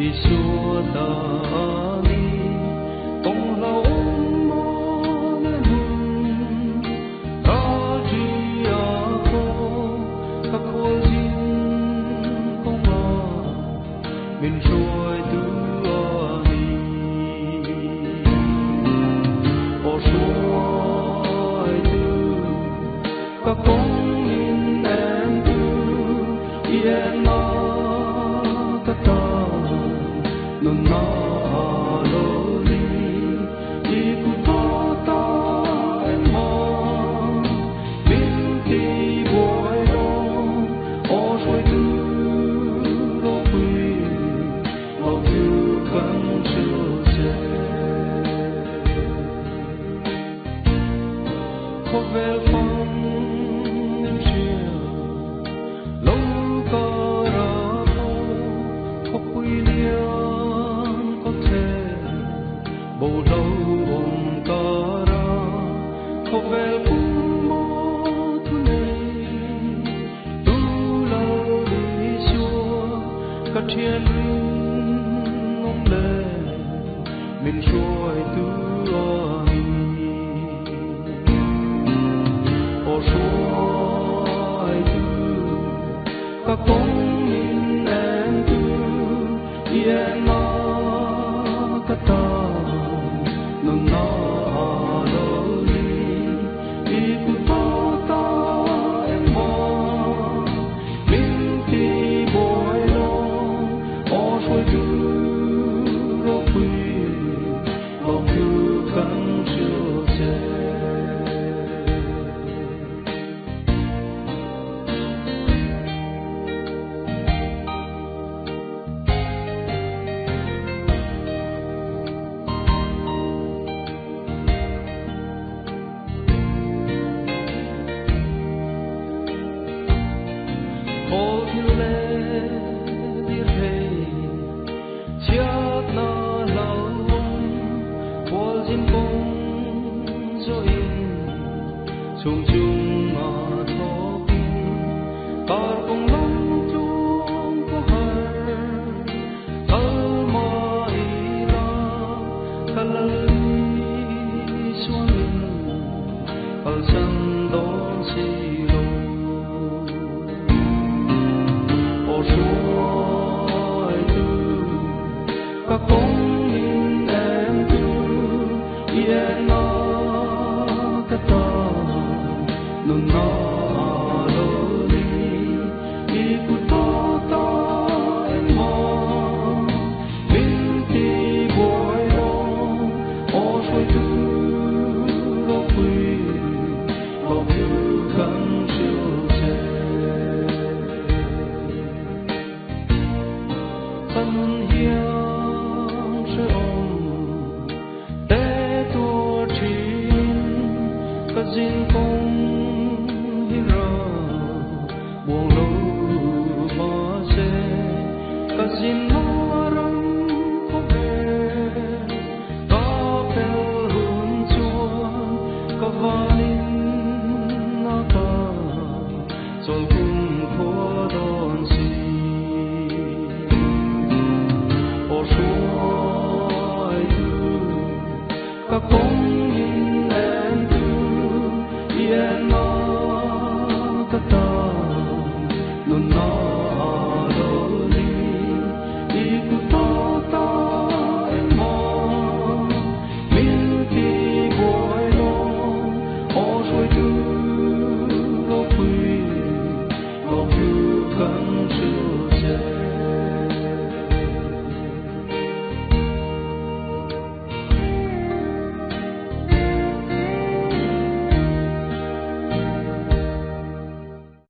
xua ta mi công lao mô nên hùng ta chỉ cô các cô xin công mà mình rồi từ mi ô rồi từ các công mình em từ yên mà ta non lo li di kupata emo binti boyo o shoi tu lo quy lo tu kan chu se ko vel phong nim chia lo ka ra ko quy lia bầu lâu ôm ta ra khâu về cũng mô thu này tu lâu đi xua cả thiên linh ông lệ mình rồi tu ô rồi tu các con mình em tu yên mà các ta non lo li di kupata emo binti boyo o shoi tu lo quy lo tu kan chu se chung chung mà thọ tar công long chung có har al mai la kalali suan al san don si lo o shuai tu các con mình em tu yên na các ta non lo li di kupata emo binti boyo o shoi tu lo quy lo tu kan chu se thân hiang sẽ ôm để tua chín các dinh công buông lâu mà sẽ cả xin maram có về ta pel hun chuan có valin na ta rồi cùng khó đón si ô suai tu các công in em tu yên